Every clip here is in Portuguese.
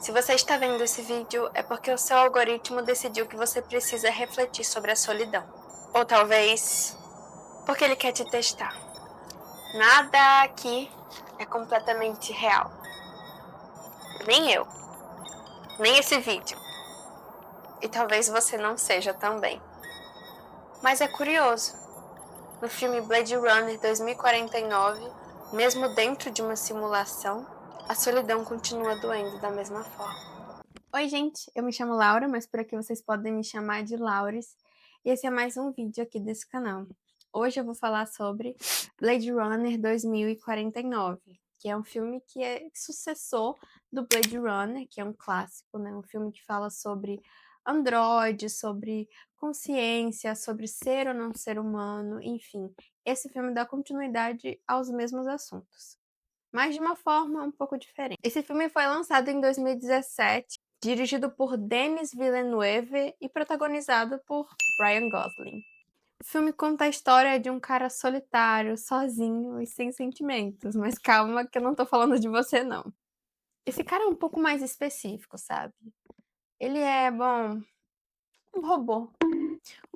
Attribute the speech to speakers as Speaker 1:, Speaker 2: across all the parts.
Speaker 1: Se você está vendo esse vídeo, é porque o seu algoritmo decidiu que você precisa refletir sobre a solidão. Ou talvez porque ele quer te testar. Nada aqui é completamente real. Nem eu, nem esse vídeo. E talvez você não seja também. Mas é curioso. No filme Blade Runner 2049, mesmo dentro de uma simulação, a solidão continua doendo da mesma forma. Oi, gente, eu me chamo Laura, mas por aqui vocês podem me chamar de Laures. E esse é mais um vídeo aqui desse canal. Hoje eu vou falar sobre Blade Runner 2049, que é um filme que é sucessor do Blade Runner, que é um clássico, né? Um filme que fala sobre androides, sobre consciência, sobre ser ou não ser humano, enfim. Esse filme dá continuidade aos mesmos assuntos, mas de uma forma um pouco diferente. Esse filme foi lançado em 2017, dirigido por Denis Villeneuve e protagonizado por Ryan Gosling. O filme conta a história de um cara solitário, sozinho e sem sentimentos, mas calma que eu não tô falando de você não. Esse cara é um pouco mais específico, sabe? Ele é, bom, um robô.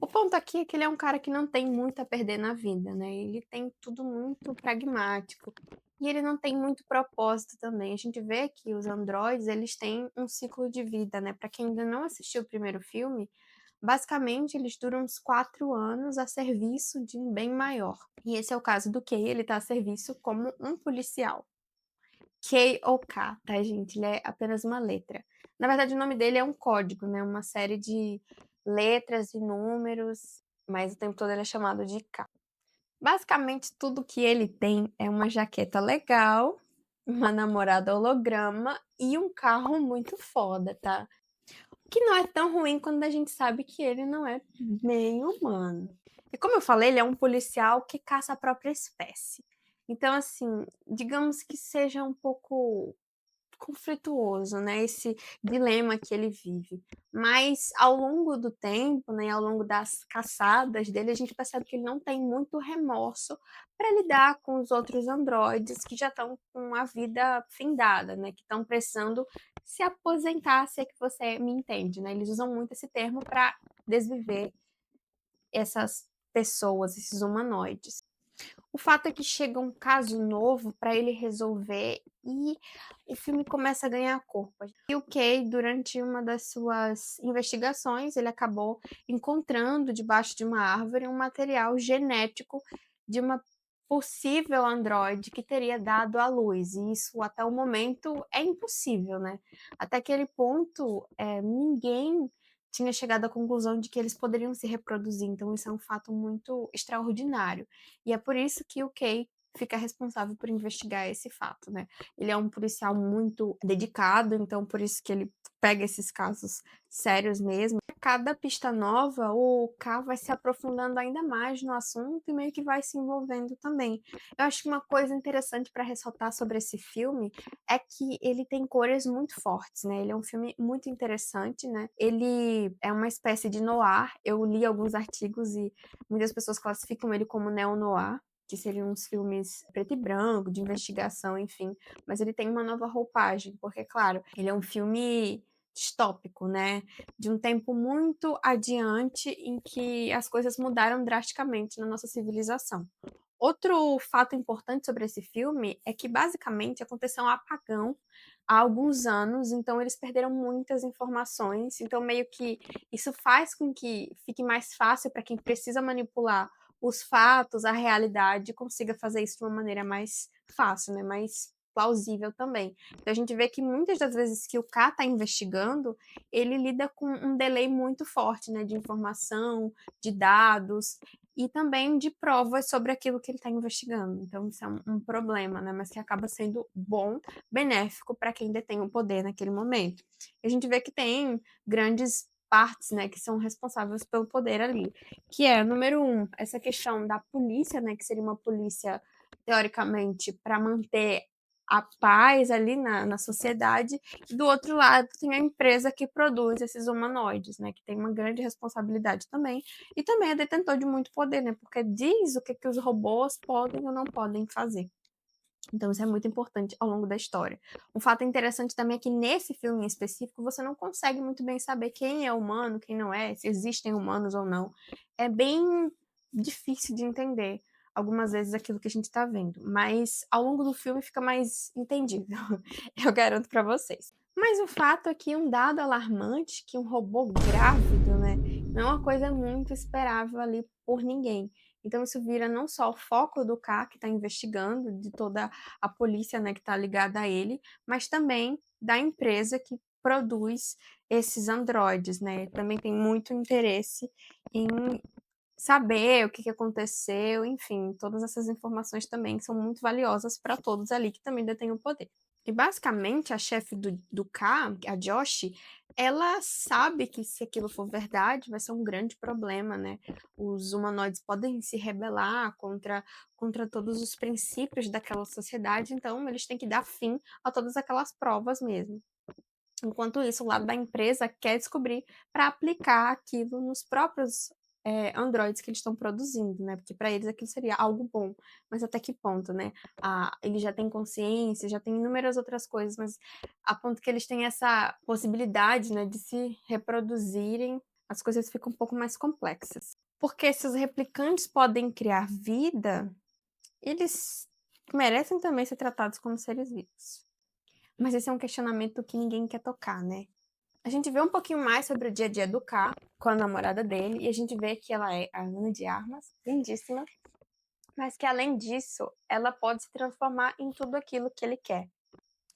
Speaker 1: O ponto aqui é que ele é um cara que não tem muito a perder na vida, né? Ele tem tudo muito pragmático. E ele não tem muito propósito também. A gente vê que os androides, eles têm um ciclo de vida, né? Para quem ainda não assistiu o primeiro filme, basicamente eles duram uns 4 anos a serviço de um bem maior. E esse é o caso do Kay, ele tá a serviço como um policial. K ou K, tá, gente? Ele é apenas uma letra. Na verdade, o nome dele é um código, né? Uma série de letras e números, mas o tempo todo ele é chamado de K. Basicamente, tudo que ele tem é uma jaqueta legal, uma namorada holograma e um carro muito foda, tá? O que não é tão ruim quando a gente sabe que ele não é bem humano. E como eu falei, ele é um policial que caça a própria espécie. Então, assim, digamos que seja um pouco conflituoso, né, esse dilema que ele vive. Mas ao longo do tempo, né, ao longo das caçadas dele, a gente percebe que ele não tem muito remorso para lidar com os outros androides que já estão com a vida findada, né, que estão precisando se aposentar, se é que você me entende, né? Eles usam muito esse termo para desviver essas pessoas, esses humanoides. O fato é que chega um caso novo para ele resolver e o filme começa a ganhar corpo. E o Kay, durante uma das suas investigações, ele acabou encontrando debaixo de uma árvore um material genético de uma possível androide que teria dado à luz. E isso até o momento é impossível, né? Até aquele ponto, ninguém tinha chegado à conclusão de que eles poderiam se reproduzir. Então, isso é um fato muito extraordinário. E é por isso que o Kay fica responsável por investigar esse fato, né? Ele é um policial muito dedicado, então por isso que ele pega esses casos sérios mesmo. Cada pista nova, o K vai se aprofundando ainda mais no assunto e meio que vai se envolvendo também. Eu acho que uma coisa interessante para ressaltar sobre esse filme é que ele tem cores muito fortes, né? Ele é um filme muito interessante, né? Ele é uma espécie de noir. Eu li alguns artigos e muitas pessoas classificam ele como neo-noir, que seriam uns filmes preto e branco, de investigação, enfim. Mas ele tem uma nova roupagem, porque, claro, ele é um filme distópico, né? De um tempo muito adiante em que as coisas mudaram drasticamente na nossa civilização. Outro fato importante sobre esse filme é que basicamente aconteceu um apagão há alguns anos, então eles perderam muitas informações, então meio que isso faz com que fique mais fácil para quem precisa manipular os fatos, a realidade, consiga fazer isso de uma maneira mais fácil, né? Mais plausível também. Então a gente vê que muitas das vezes que o K está investigando, ele lida com um delay muito forte, né? De informação, de dados e também de provas sobre aquilo que ele está investigando. Então isso é um problema, né? Mas que acaba sendo bom, benéfico para quem detém o poder naquele momento. E a gente vê que tem grandes partes, né, que são responsáveis pelo poder ali, que é, número um, essa questão da polícia, né, que seria uma polícia, teoricamente, para manter a paz ali na sociedade, e do outro lado tem a empresa que produz esses humanoides, né, que tem uma grande responsabilidade também, e também é detentor de muito poder, né, porque diz o que os robôs podem ou não podem fazer. Então isso é muito importante ao longo da história. Um fato interessante também é que nesse filme em específico você não consegue muito bem saber quem é humano, quem não é, se existem humanos ou não. É bem difícil de entender algumas vezes aquilo que a gente está vendo, mas ao longo do filme fica mais entendível, eu garanto para vocês. Mas o fato é que um dado alarmante, que um robô grávido, né, não é uma coisa muito esperável ali por ninguém. Então isso vira não só o foco do K, que está investigando, de toda a polícia, né, que está ligada a ele, mas também da empresa que produz esses androides, né? Também tem muito interesse em saber o que, que aconteceu, enfim, todas essas informações também são muito valiosas para todos ali que também detêm o poder. E basicamente a chefe do K, a Josh, ela sabe que se aquilo for verdade, vai ser um grande problema, né? Os humanoides podem se rebelar contra todos os princípios daquela sociedade, então eles têm que dar fim a todas aquelas provas mesmo. Enquanto isso, o lado da empresa quer descobrir para aplicar aquilo nos próprios androids que eles estão produzindo, né? Porque para eles aquilo seria algo bom, mas até que ponto, né? Eles já têm consciência, já têm inúmeras outras coisas, mas a ponto que eles têm essa possibilidade, né, de se reproduzirem, as coisas ficam um pouco mais complexas. Porque se os replicantes podem criar vida, eles merecem também ser tratados como seres vivos. Mas esse é um questionamento que ninguém quer tocar, né? A gente vê um pouquinho mais sobre o dia a dia do K com a namorada dele e a gente vê que ela é a Ana de Armas, lindíssima, mas que além disso, ela pode se transformar em tudo aquilo que ele quer.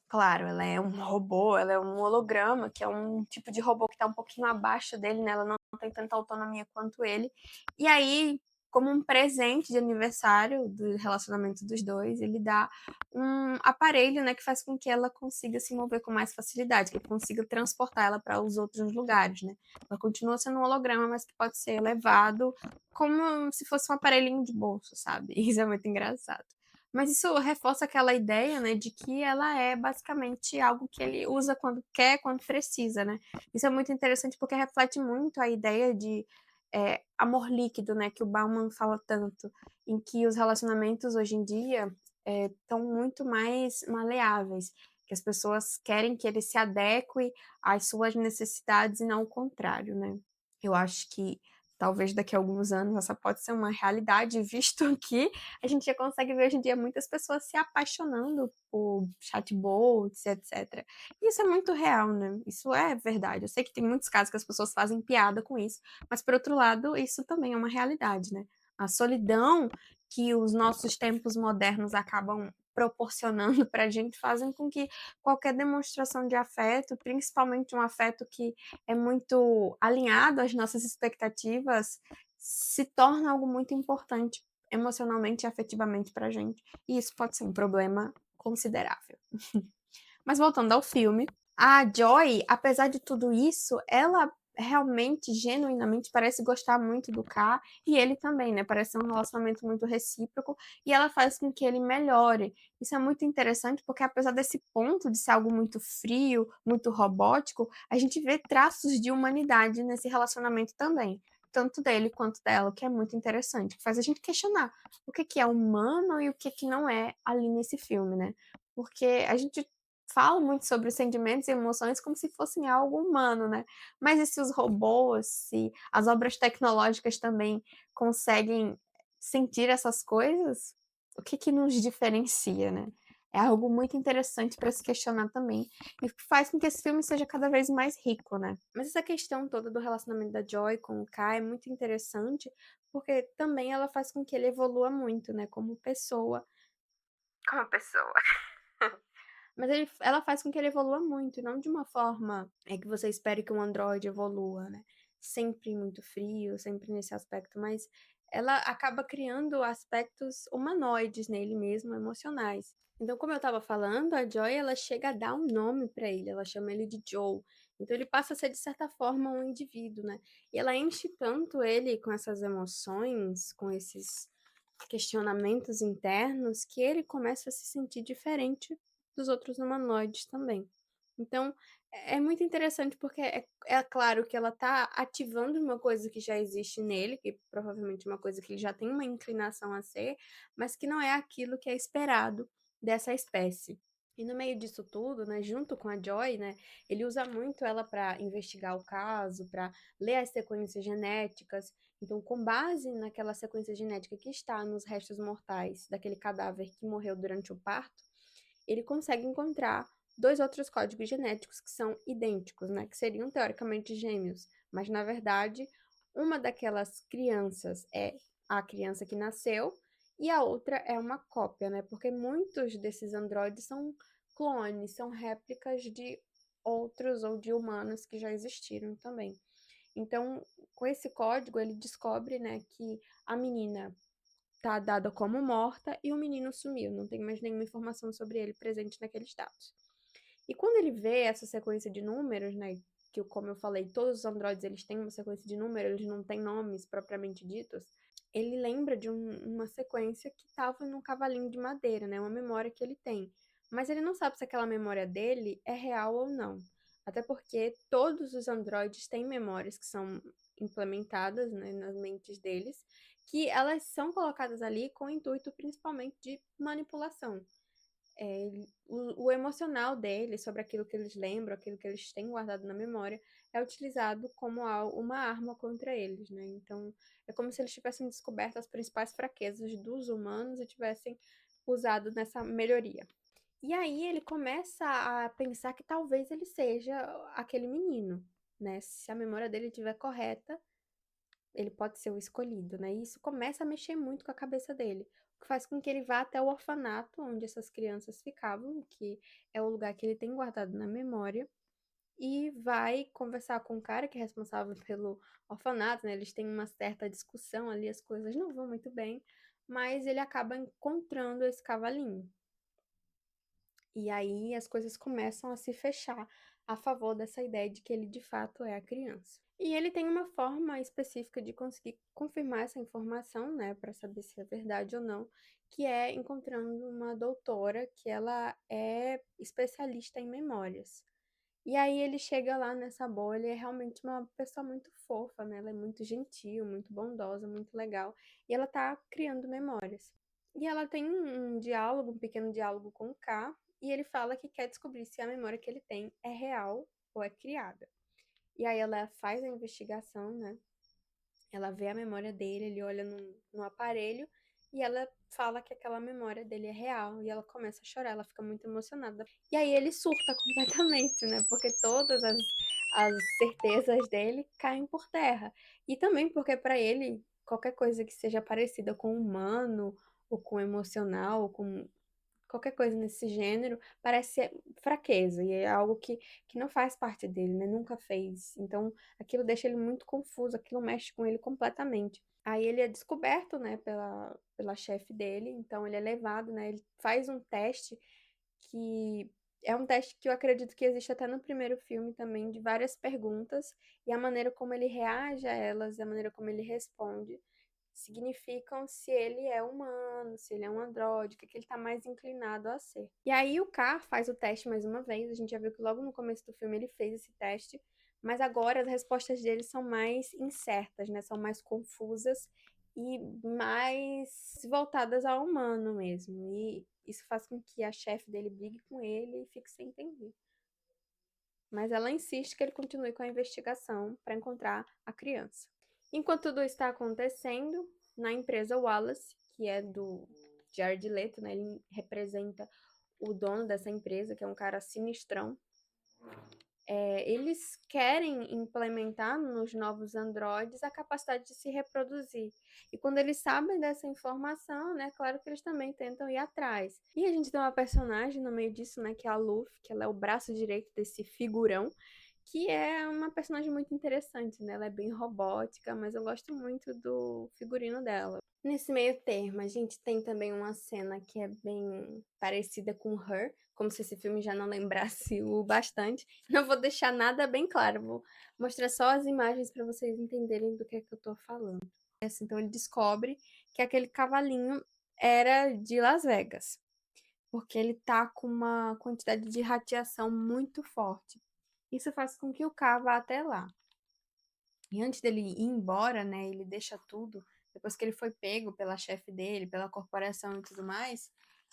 Speaker 1: Claro, ela é um robô, ela é um holograma, que é um tipo de robô que está um pouquinho abaixo dele, né? Ela não tem tanta autonomia quanto ele. E aí, como um presente de aniversário do relacionamento dos dois, ele dá um aparelho, né, que faz com que ela consiga se mover com mais facilidade, que consiga transportar ela para os outros lugares, né? Ela continua sendo um holograma, mas que pode ser levado como se fosse um aparelhinho de bolso, sabe? Isso é muito engraçado. Mas isso reforça aquela ideia, né, de que ela é basicamente algo que ele usa quando quer, quando precisa, né? Isso é muito interessante porque reflete muito a ideia de amor líquido, né, que o Bauman fala tanto, em que os relacionamentos hoje em dia estão muito mais maleáveis, que as pessoas querem que ele se adeque às suas necessidades e não o contrário, né? Eu acho que talvez daqui a alguns anos essa pode ser uma realidade, visto que a gente já consegue ver hoje em dia muitas pessoas se apaixonando por chatbots, etc. E isso é muito real, né? Isso é verdade. Eu sei que tem muitos casos que as pessoas fazem piada com isso, mas por outro lado, isso também é uma realidade, né? A solidão que os nossos tempos modernos acabam proporcionando para a gente fazem com que qualquer demonstração de afeto, principalmente um afeto que é muito alinhado às nossas expectativas, se torna algo muito importante emocionalmente e afetivamente pra gente. E isso pode ser um problema considerável. Mas voltando ao filme, a Joy, apesar de tudo isso, ela realmente, genuinamente, parece gostar muito do K e ele também, né? Parece ser um relacionamento muito recíproco e ela faz com que ele melhore. Isso é muito interessante porque, apesar desse ponto de ser algo muito frio, muito robótico, a gente vê traços de humanidade nesse relacionamento também. Tanto dele quanto dela, o que é muito interessante, que faz a gente questionar o que é humano e o que não é ali nesse filme, né? Porque a gente fala muito sobre os sentimentos e emoções como se fossem algo humano, né? Mas e se os robôs, se as obras tecnológicas também conseguem sentir essas coisas, o que nos diferencia, né? É algo muito interessante para se questionar também e que faz com que esse filme seja cada vez mais rico, né? Mas essa questão toda do relacionamento da Joy com o Kai é muito interessante porque também ela faz com que ele evolua muito, né? Como pessoa. Como pessoa. Mas ela faz com que ele evolua muito, e não de uma forma que você espere que um Android evolua, né? Sempre muito frio, sempre nesse aspecto, mas ela acaba criando aspectos humanoides nele mesmo, emocionais. Então, como eu estava falando, a Joy ela chega a dar um nome para ele, ela chama ele de Joe. Então ele passa a ser de certa forma um indivíduo, né? E ela enche tanto ele com essas emoções, com esses questionamentos internos, que ele começa a se sentir diferente dos outros humanoides também. Então, é muito interessante porque é claro que ela está ativando uma coisa que já existe nele, que provavelmente é uma coisa que ele já tem uma inclinação a ser, mas que não é aquilo que é esperado dessa espécie. E no meio disso tudo, né, junto com a Joy, né, ele usa muito ela para investigar o caso, para ler as sequências genéticas. Então, com base naquela sequência genética que está nos restos mortais daquele cadáver que morreu durante o parto, ele consegue encontrar dois outros códigos genéticos que são idênticos, né, que seriam teoricamente gêmeos, mas na verdade, uma daquelas crianças é a criança que nasceu e a outra é uma cópia, né? Porque muitos desses androides são clones, são réplicas de outros ou de humanos que já existiram também. Então, com esse código, ele descobre, né, que a menina tá dada como morta e o menino sumiu, não tem mais nenhuma informação sobre ele presente naqueles dados. E quando ele vê essa sequência de números, né, que como eu falei, todos os androides eles têm uma sequência de números, eles não têm nomes propriamente ditos, ele lembra de uma sequência que estava no cavalinho de madeira, né, uma memória que ele tem. Mas ele não sabe se aquela memória dele é real ou não. Até porque todos os androides têm memórias que são implementadas, né, nas mentes deles, que elas são colocadas ali com o intuito principalmente de manipulação. O emocional deles, sobre aquilo que eles lembram, aquilo que eles têm guardado na memória, é utilizado como uma arma contra eles, né? Então, é como se eles tivessem descoberto as principais fraquezas dos humanos e tivessem usado nessa melhoria. E aí ele começa a pensar que talvez ele seja aquele menino, né? Se a memória dele estiver correta, ele pode ser o escolhido, né? E isso começa a mexer muito com a cabeça dele, o que faz com que ele vá até o orfanato onde essas crianças ficavam, que é o lugar que ele tem guardado na memória, e vai conversar com o cara que é responsável pelo orfanato, né? Eles têm uma certa discussão ali, as coisas não vão muito bem, mas ele acaba encontrando esse cavalinho. E aí as coisas começam a se fechar a favor dessa ideia de que ele de fato é a criança. E ele tem uma forma específica de conseguir confirmar essa informação, né, para saber se é verdade ou não, que é encontrando uma doutora que ela é especialista em memórias. E aí ele chega lá nessa bolha e é realmente uma pessoa muito fofa, né? Ela é muito gentil, muito bondosa, muito legal. E ela tá criando memórias. E ela tem um diálogo, um pequeno diálogo com o K, e ele fala que quer descobrir se a memória que ele tem é real ou é criada. E aí ela faz a investigação, né? Ela vê a memória dele, ele olha no aparelho e ela fala que aquela memória dele é real. E ela começa a chorar, ela fica muito emocionada. E aí ele surta completamente, né? Porque todas as certezas dele caem por terra. E também porque para ele, qualquer coisa que seja parecida com humano, ou com emocional, ou com qualquer coisa nesse gênero, parece ser fraqueza, e é algo que não faz parte dele, né? Nunca fez. Então, aquilo deixa ele muito confuso, aquilo mexe com ele completamente. Aí ele é descoberto, né, pela chefe dele, então ele é levado, né? Ele faz um teste que é um teste que eu acredito que existe até no primeiro filme também, de várias perguntas, e a maneira como ele reage a elas, e a maneira como ele responde significam se ele é humano, se ele é um androide, o que ele está mais inclinado a ser. E aí o K faz o teste mais uma vez, a gente já viu que logo no começo do filme ele fez esse teste, mas agora as respostas dele são mais incertas, né? São mais confusas e mais voltadas ao humano mesmo. E isso faz com que a chefe dele brigue com ele e fique sem entender. Mas ela insiste que ele continue com a investigação para encontrar a criança. Enquanto tudo está acontecendo, na empresa Wallace, que é do Jared Leto, né? Ele representa o dono dessa empresa, que é um cara sinistrão. Eles querem implementar nos novos androides a capacidade de se reproduzir. E quando eles sabem dessa informação, né, claro que eles também tentam ir atrás. E a gente tem uma personagem no meio disso, né, que é a Luffy, que ela é o braço direito desse figurão, que é uma personagem muito interessante, né? Ela é bem robótica, mas eu gosto muito do figurino dela. Nesse meio termo, a gente tem também uma cena que é bem parecida com Her, como se esse filme já não lembrasse o bastante. Não vou deixar nada bem claro, vou mostrar só as imagens para vocês entenderem do que é que eu tô falando. Então ele descobre que aquele cavalinho era de Las Vegas, porque ele tá com uma quantidade de radiação muito forte. Isso faz com que o K vá até lá. E antes dele ir embora, né, ele deixa tudo, depois que ele foi pego pela chefe dele, pela corporação e tudo mais,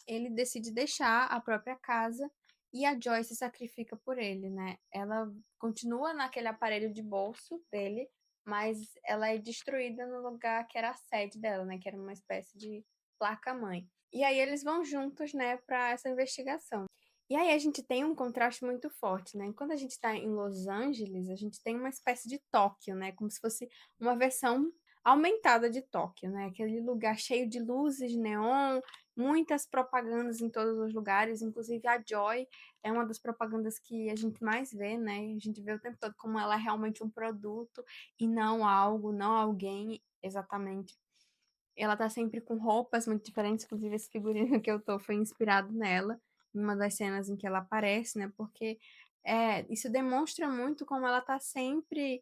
Speaker 1: ele decide deixar a própria casa e a Joy se sacrifica por ele, né? Ela continua naquele aparelho de bolso dele, mas ela é destruída no lugar que era a sede dela, né? Que era uma espécie de placa-mãe. E aí eles vão juntos, né, para essa investigação. E aí a gente tem um contraste muito forte, né? Quando a gente está em Los Angeles, a gente tem uma espécie de Tóquio, né? Como se fosse uma versão aumentada de Tóquio, né? Aquele lugar cheio de luzes, neon, muitas propagandas em todos os lugares, inclusive a Joy é uma das propagandas que a gente mais vê, né? A gente vê o tempo todo como ela é realmente um produto e não algo, não alguém exatamente. Ela tá sempre com roupas muito diferentes, inclusive esse figurino que eu tô foi inspirado nela, em uma das cenas em que ela aparece, né? Porque isso demonstra muito como ela tá sempre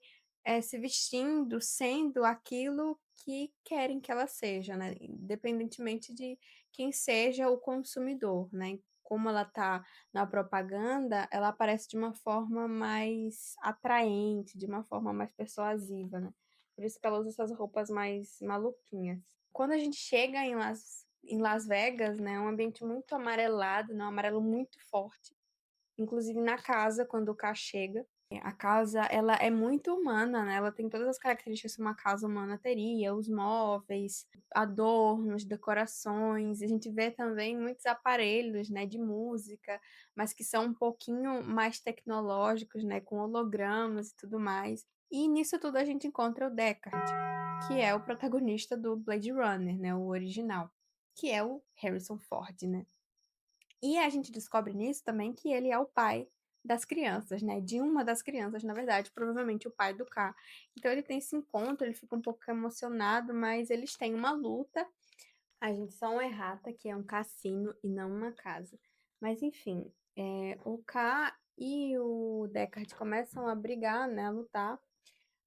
Speaker 1: se vestindo, sendo aquilo que querem que ela seja, né? Independentemente de quem seja o consumidor, né? Como ela tá na propaganda, ela aparece de uma forma mais atraente, de uma forma mais persuasiva, né? Por isso que ela usa essas roupas mais maluquinhas. Quando a gente chega em Las Vegas, né, é um ambiente muito amarelado, né, um amarelo muito forte. Inclusive na casa, quando o K chega. A casa, ela é muito humana, né? Ela tem todas as características que uma casa humana teria, os móveis, adornos, decorações. A gente vê também muitos aparelhos, né, de música, mas que são um pouquinho mais tecnológicos, né, com hologramas e tudo mais. E nisso tudo a gente encontra o Deckard, que é o protagonista do Blade Runner, né, o original, que é o Harrison Ford, né? E a gente descobre nisso também que ele é o pai das crianças, né? De uma das crianças, na verdade, provavelmente o pai do K. Então ele tem esse encontro, ele fica um pouco emocionado, mas eles têm uma luta. A gente só um errata, que é um cassino e não uma casa. Mas enfim, o K e o Deckard começam a brigar, né? A lutar.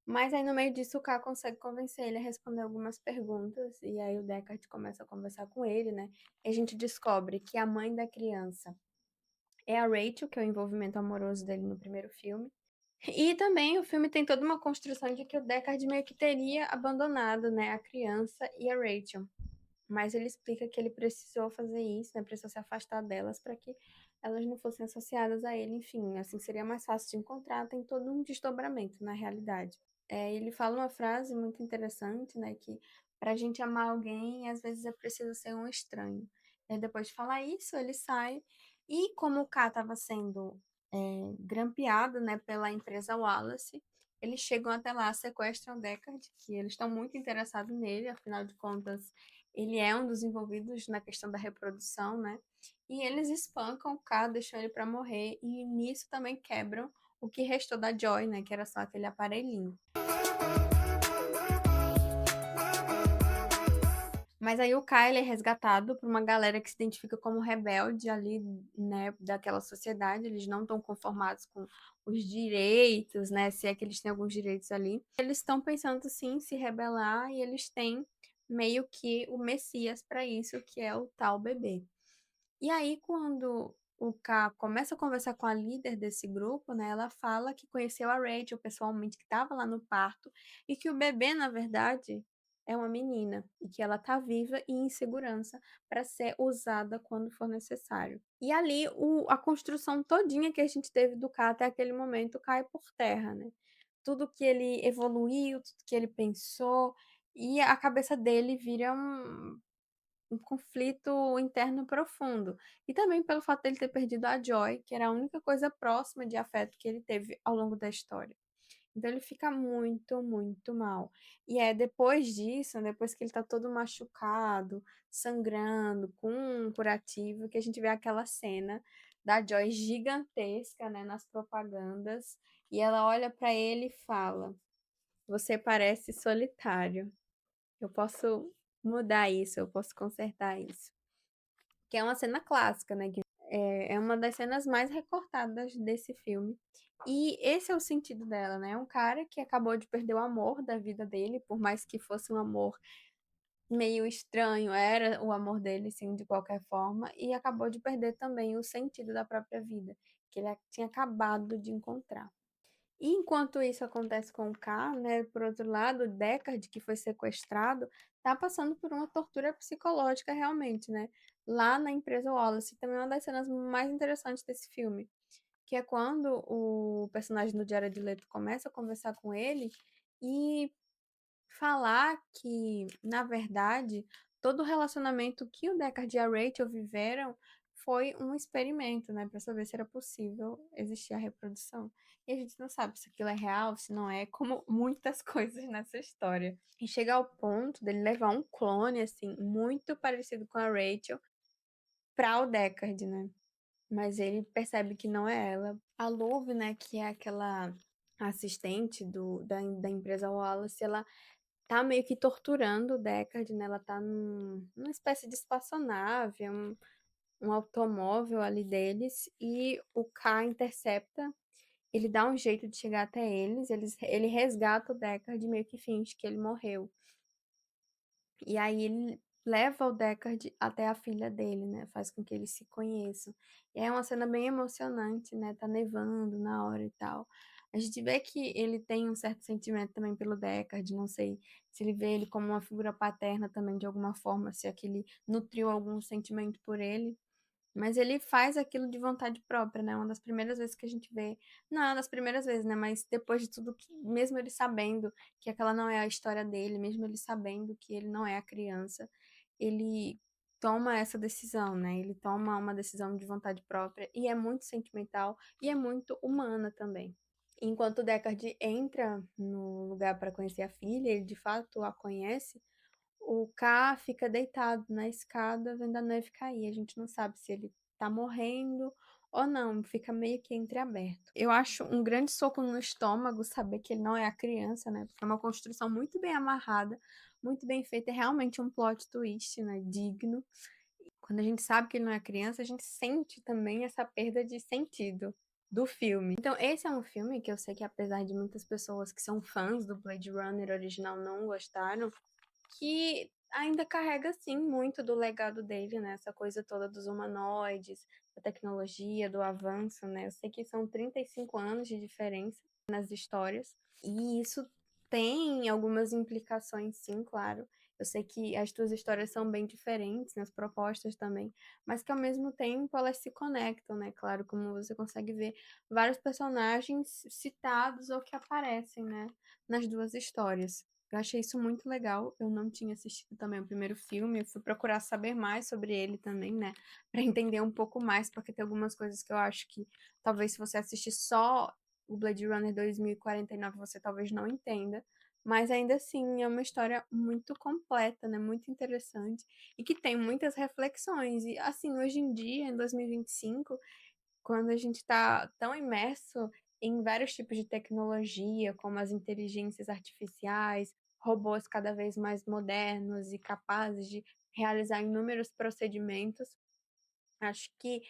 Speaker 1: Mas aí no meio disso o K consegue convencer ele a responder algumas perguntas. E aí o Deckard começa a conversar com ele, né? E a gente descobre que a mãe da criança é a Rachel, que é o envolvimento amoroso dele no primeiro filme. E também o filme tem toda uma construção de que o Deckard meio que teria abandonado, né, a criança e a Rachel. Mas ele explica que ele precisou fazer isso, né, precisou se afastar delas para que elas não fossem associadas a ele. Enfim, assim seria mais fácil de encontrar. Tem todo um desdobramento na realidade. Ele fala uma frase muito interessante, né, que para a gente amar alguém, às vezes é preciso ser um estranho. E aí, depois de falar isso, ele sai. E como o K estava sendo grampeado, né, pela empresa Wallace, eles chegam até lá, sequestram o Deckard, que eles estão muito interessados nele, afinal de contas, ele é um dos envolvidos na questão da reprodução, né? E eles espancam o K, deixam ele para morrer, e nisso também quebram o que restou da Joy, né, que era só aquele aparelhinho. Mas aí o Kyle é resgatado por uma galera que se identifica como rebelde ali, né, daquela sociedade. Eles não estão conformados com os direitos, né, se é que eles têm alguns direitos ali. Eles estão pensando, sim, em se rebelar e eles têm meio que o Messias para isso, que é o tal bebê. E aí, quando o K começa a conversar com a líder desse grupo, né, ela fala que conheceu a Rachel pessoalmente, que estava lá no parto, e que o bebê, na verdade, é uma menina, e que ela está viva e em segurança para ser usada quando for necessário. E ali, a construção todinha que a gente teve do K até aquele momento cai por terra, né? Tudo que ele evoluiu, tudo que ele pensou, e a cabeça dele vira um conflito interno profundo. E também pelo fato dele ter perdido a Joy, que era a única coisa próxima de afeto que ele teve ao longo da história. Então ele fica muito, muito mal. E é depois disso, depois que ele tá todo machucado, sangrando, com um curativo, que a gente vê aquela cena da Joy gigantesca, né, nas propagandas, e ela olha para ele e fala: "Você parece solitário. Eu posso mudar isso, eu posso consertar isso." Que é uma cena clássica, né? Que é uma das cenas mais recortadas desse filme. E esse é o sentido dela, né? É um cara que acabou de perder o amor da vida dele, por mais que fosse um amor meio estranho, era o amor dele, sim, de qualquer forma, e acabou de perder também o sentido da própria vida, que ele tinha acabado de encontrar. E enquanto isso acontece com o K, né, por outro lado, o Deckard, que foi sequestrado, tá passando por uma tortura psicológica realmente, né? Lá na empresa Wallace. Também é uma das cenas mais interessantes desse filme, que é quando o personagem do Jared Leto começa a conversar com ele e falar que, na verdade, todo o relacionamento que o Deckard e a Rachel viveram foi um experimento, né, para saber se era possível existir a reprodução. E a gente não sabe se aquilo é real, se não é, como muitas coisas nessa história. E chega ao ponto dele levar um clone, assim, muito parecido com a Rachel, para o Deckard, né? Mas ele percebe que não é ela. A Love, né, que é aquela assistente da empresa Wallace, ela tá meio que torturando o Deckard, né? Ela tá numa espécie de espaçonave, um automóvel ali deles, e o K intercepta, ele dá um jeito de chegar até ele resgata o Deckard e meio que finge que ele morreu. E aí ele leva o Deckard até a filha dele, né? Faz com que eles se conheçam. E é uma cena bem emocionante, né? Tá nevando na hora e tal. A gente vê que ele tem um certo sentimento também pelo Deckard, não sei se ele vê ele como uma figura paterna também de alguma forma, se aquele nutriu algum sentimento por ele. Mas ele faz aquilo de vontade própria, né? Uma das primeiras vezes que a gente vê. Não é uma das primeiras vezes, né? Mas depois de tudo, mesmo ele sabendo que aquela não é a história dele, mesmo ele sabendo que ele não é a criança, ele toma essa decisão, né? Ele toma uma decisão de vontade própria e é muito sentimental e é muito humana também. Enquanto o Deckard entra no lugar para conhecer a filha, ele de fato a conhece. O K fica deitado na escada vendo a neve cair. A gente não sabe se ele tá morrendo ou não, fica meio que entreaberto. Eu acho um grande soco no estômago saber que ele não é a criança, né? Porque é uma construção muito bem amarrada, muito bem feita, é realmente um plot twist, né? Digno. Quando a gente sabe que ele não é criança, a gente sente também essa perda de sentido do filme. Então, esse é um filme que eu sei que apesar de muitas pessoas que são fãs do Blade Runner original não gostaram, que ainda carrega sim muito do legado dele, né? Essa coisa toda dos humanoides, da tecnologia, do avanço, né? Eu sei que são 35 anos de diferença nas histórias, e isso tem algumas implicações, sim, claro. Eu sei que as duas histórias são bem diferentes, nas propostas também, mas que ao mesmo tempo elas se conectam, né? Claro, como você consegue ver vários personagens citados ou que aparecem, né, nas duas histórias. Eu achei isso muito legal. Eu não tinha assistido também o primeiro filme. Eu fui procurar saber mais sobre ele também, né? Pra entender um pouco mais, porque tem algumas coisas que eu acho que talvez se você assistir só o Blade Runner 2049, você talvez não entenda. Mas ainda assim é uma história muito completa, né? Muito interessante e que tem muitas reflexões. E assim, hoje em dia, em 2025, quando a gente está tão imerso em vários tipos de tecnologia, como as inteligências artificiais, robôs cada vez mais modernos e capazes de realizar inúmeros procedimentos, acho que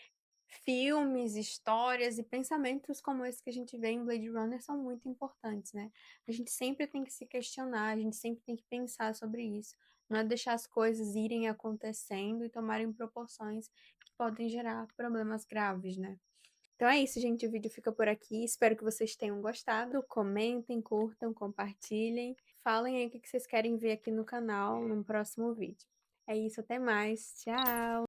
Speaker 1: filmes, histórias e pensamentos como esse que a gente vê em Blade Runner são muito importantes, né? A gente sempre tem que se questionar, a gente sempre tem que pensar sobre isso. Não é deixar as coisas irem acontecendo e tomarem proporções que podem gerar problemas graves, né? Então é isso, gente. O vídeo fica por aqui. Espero que vocês tenham gostado. Comentem, curtam, compartilhem. Falem aí o que vocês querem ver aqui no canal no próximo vídeo. É isso, até mais. Tchau!